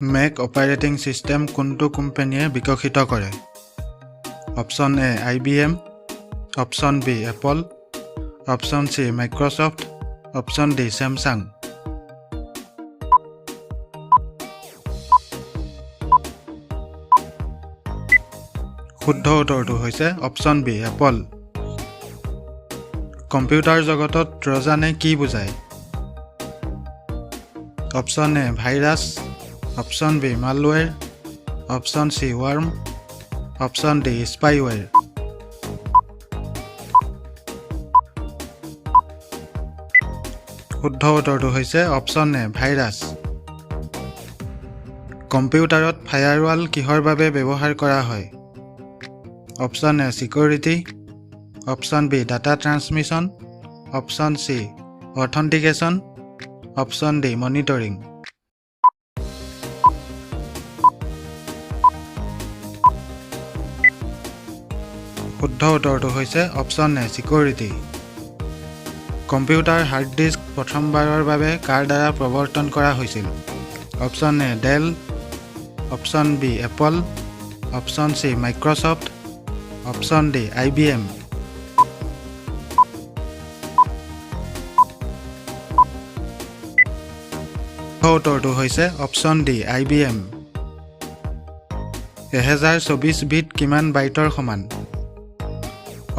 Make operating system কোনটো কোম্পানীয়ে বিকশিত কৰে? Option A IBM, option B Apple, option C Microsoft, option D Samsung. শুদ্ধ উত্তৰটো হৈছে অপচন বি এপল। কম্পিউটাৰ জগতত ট্ৰজানে কি বুজায়? Option A virus, option B malware, option C worm, option D spyware. শুদ্ধ উত্তৰটো হৈছে অপচন এ ভাইৰাছ। কম্পিউটাৰত ফায়াৰৱাল কিহৰ বাবে ব্যৱহাৰ কৰা হয়? Option A security, option B data transmission, option C authentication, option D monitoring. শুদ্ধ উত্তৰটো হৈছে option A security. Computer hard disk প্ৰথমবাৰৰ বাবে কাৰ দ্বাৰা প্ৰৱৰ্তন কৰা হৈছিল? Option A Dell, option B Apple, option C Microsoft, option D IBM। উত্তৰটো হৈছে অপচন ডি IBM। 1024 বিট কিমান বাইটৰ সমান?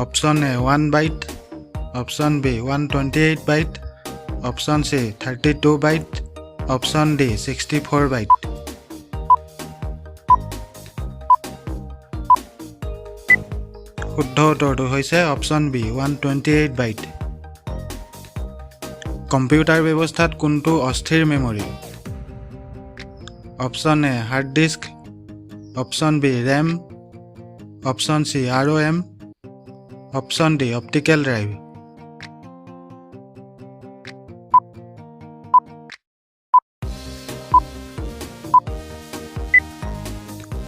Option A 1 byte, option B 128 byte, option C 32 byte, option D 64 byte. শুদ্ধ উত্তৰটো হৈছে অপচন বি 128 বাইট। কম্পিউটাৰ ব্যৱস্থাত কোনটো অস্থিৰ memory? Option A hard disk, option B RAM, option C ROM, option D optical drive.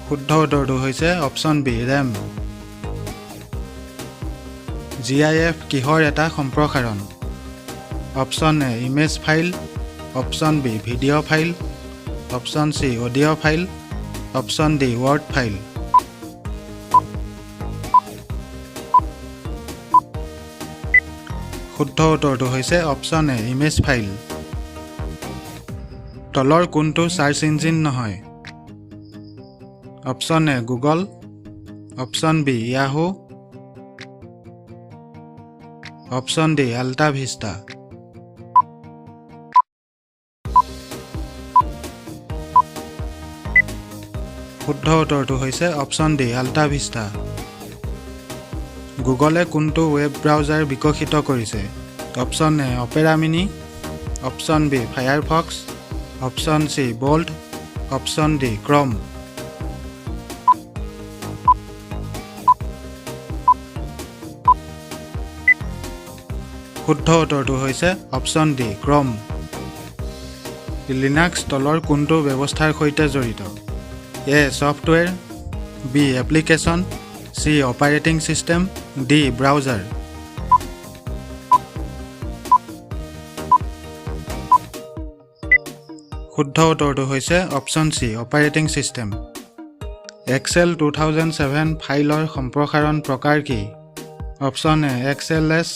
শুদ্ধ উত্তৰটো হৈছে option B RAM. GIF কিহৰ এটা সম্প্ৰসাৰণ? Option A image file, option B video' file, option C audio' file, option D word file. শুদ্ধ উত্তৰটো হৈছে option A image file. তলৰ কোনটো চাৰ্চ ইঞ্জিন নহয়? Option A Google, option B Yahoo, option D AltaVista. শুদ্ধ উত্তৰটো হৈছে option D ultra vista. গুগলে কোনটো ৱেব ব্ৰাউজাৰ বিকশিত কৰিছে? Option A Opera Mini, option B Firefox, option C Bolt, option D Chrome. শুদ্ধ উত্তৰটো হৈছে অপচন ডি ক্ৰম। লিনাক্স তলৰ কোনটো ব্যৱস্থাৰ সৈতে জড়িত? A software, B application, C operating system, D browser. শুদ্ধ উত্তৰটো হৈছে option C operating system. Excel 2007 ফাইলৰ সম্প্ৰসাৰণ প্ৰকাৰ কি? Option A XLS,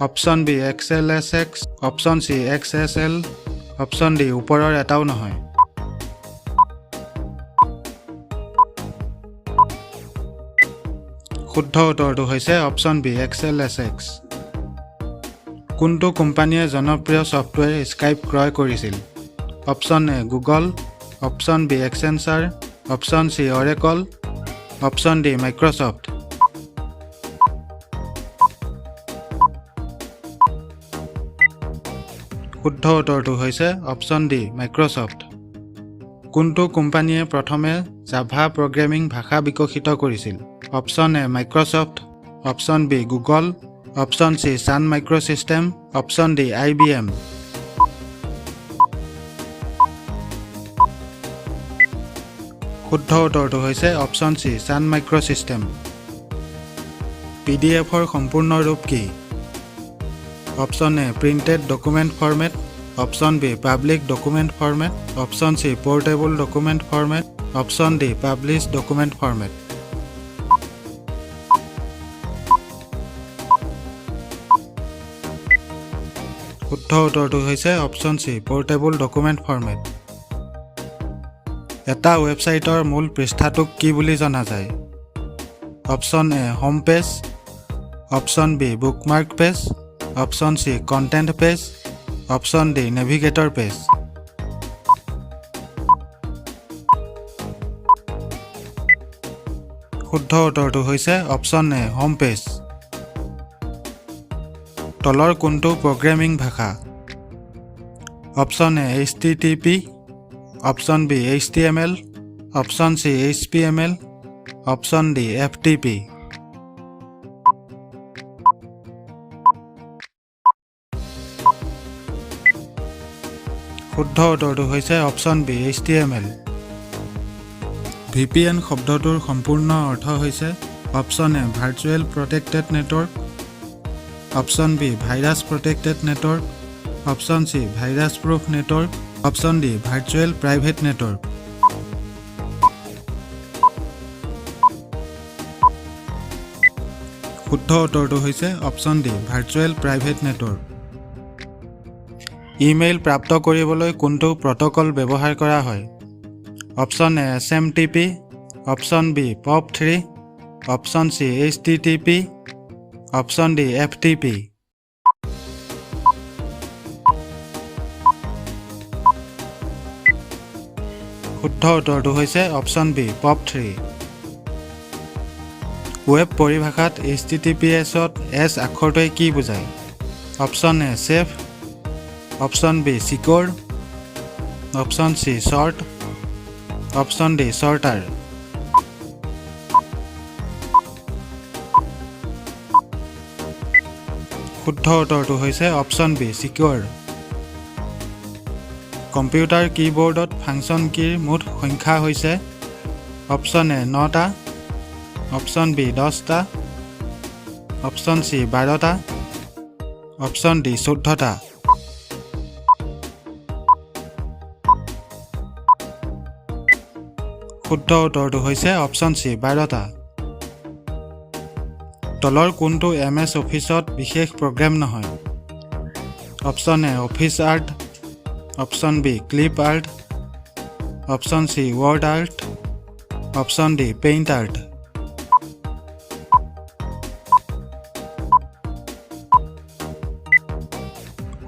option B XLSX, option C XSL, option D ওপৰৰ এটাও নহয়। শুদ্ধ উত্তৰটো হৈছে অপচন বি XLSX। কোনটো কোম্পানীয়ে জনপ্ৰিয় ছফ্টৱেৰ স্কাইপ ক্ৰয় কৰিছিল? Option A Google, option B Accenture, option C Oracle, option D Microsoft. শুদ্ধ উত্তৰটো হৈছে অপচন ডি মাইক্ৰ'ছফ্ট। কোনটো কোম্পানীয়ে প্ৰথমে জাভা প্ৰগ্ৰেমিং ভাষা বিকশিত কৰিছিল? Option A Microsoft, option B Google, option C Sun Microsystem, option D IBM। শুদ্ধ উত্তৰটো হৈছে option C Sun Microsystem. PDF সম্পূৰ্ণ ৰূপ কি? Option A printed document format, option B public document format option C portable document format option D publish document format শুদ্ধ উত্তৰটো হৈছে option C portable document format এটা ৱেবছাইটৰ মূল পৃষ্ঠাটোক কি বুলি জনা যায় option A home page option B bookmark page option C content page option D navigator page শুদ্ধ উত্তৰটো হৈছে অপশ্যন এ হোম পেজ তলৰ কোনটো প্ৰগ্ৰেমিং ভাষা option A HTTP option B HTML option C HPML option D FTP শুদ্ধ উত্তৰটো হৈছে option B HTML VPN শব্দটোৰ সম্পূৰ্ণ অৰ্থ হৈছে অপশ্যন এ virtual protected network option B virus protected network option C virus proof network option D virtual private network শুদ্ধ উত্তৰটো হৈছে option D virtual private network email প্ৰাপ্ত কৰিবলৈ কোনটো প্ৰট'কল ব্যৱহাৰ কৰা হয় option A SMTP option B POP3 option C HTTP option D FTP শুদ্ধ উত্তৰটো হৈছে option B POP3 web পৰিভাষাত HTTPSত S আখৰটোৱে কি বুজায় option A safe option B secure option C short option D shorter শুদ্ধ উত্তৰটো হৈছে অপশ্যন বি চিকিউৰ কম্পিউটাৰ কীবৰ্ডত function কীৰ মুঠ সংখ্যা হৈছে অপশ্যন এ 9টা অপশ্যন বি 10টা অপশ্যন চি 12টা অপশ্যন ডি 14টা শুদ্ধ উত্তৰটো হৈছে অপশ্যন চি 12টা তলৰ কোনটো MS অফিচত বিশেষ প্ৰগ্ৰেম নহয় option A office art option B clip art option C word art option D paint art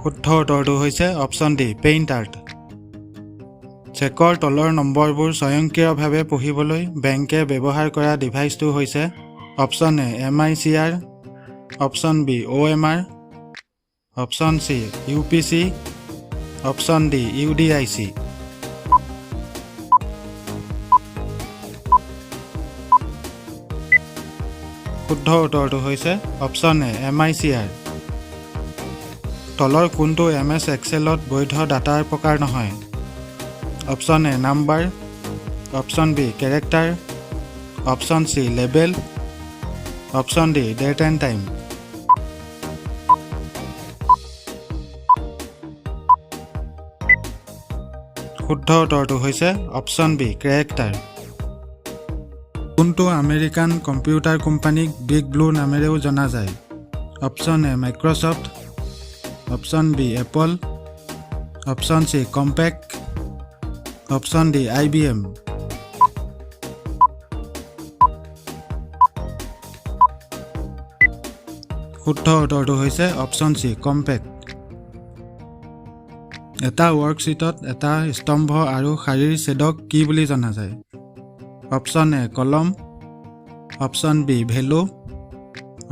শুদ্ধ উত্তৰটো হৈছে অপশ্যন ডি পেইণ্ট আৰ্ট চেকৰ তলৰ নম্বৰবোৰ স্বয়ংক্ৰিয়ভাৱে পঢ়িবলৈ বেংকে ব্যৱহাৰ কৰা ডিভাইচটো হৈছে option A MICR option B OMR option C UPC option D UDIC শুদ্ধ উত্তৰটো হৈছে অপশ্যন এ MICR তলৰ কোনটো MS Excelত বৈধ ডাটাৰ প্ৰকাৰ নহয় option A number option B character option C label option D date and time শুদ্ধ উত্তৰটো হৈছে অপশ্যন বি কেৰেক্টাৰ কোনটো আমেৰিকান কম্পিউটাৰ কোম্পানীক বিগ ব্লু নামেৰেও জনা যায় option A Microsoft option B Apple option C Compaq option D IBM শুদ্ধ উত্তৰটো হৈছে অপশ্যন চি কম্পেক এটা ৱৰ্কশ্বিটত এটা স্তম্ভ আৰু শাৰীৰ ছেদক কি বুলি জনা যায় option A column option B value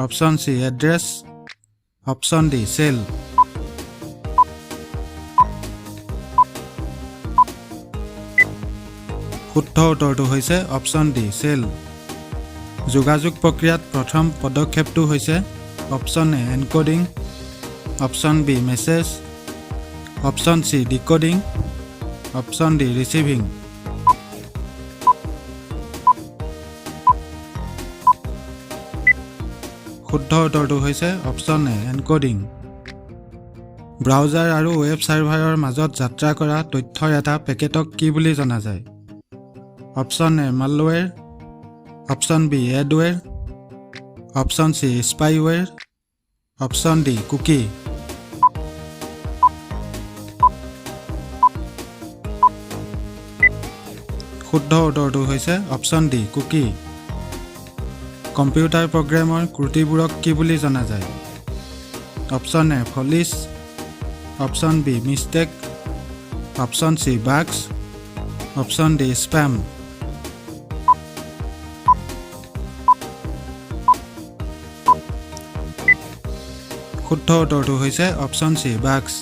option C address option D cell শুদ্ধ উত্তৰটো হৈছে অপশ্যন ডি চেল যোগাযোগ প্ৰক্ৰিয়াত প্ৰথম পদক্ষেপটো হৈছে option A encoding option B message option C decoding option D receiving শুদ্ধ উত্তৰটো হৈছে অপশ্যন এ এনকোডিং ব্ৰাউজাৰ আৰু ৱেব ছাৰ্ভাৰৰ মাজত যাত্ৰা কৰা তথ্যৰ এটা পেকেটক কি বুলি জনা যায়? Option A malware, option B adware, option C spyware, option D cookie. শুদ্ধ উত্তৰটো হৈছে অপশ্যন ডি কুকি। কম্পিউটাৰ প্ৰগ্ৰেমৰ ত্ৰুটিবোৰক কি বুলি জনা যায়? Option A follies, option B mistake, option C bugs, option D spam. শুদ্ধ উত্তৰটো হৈছে অপশ্যন চি বাগছ।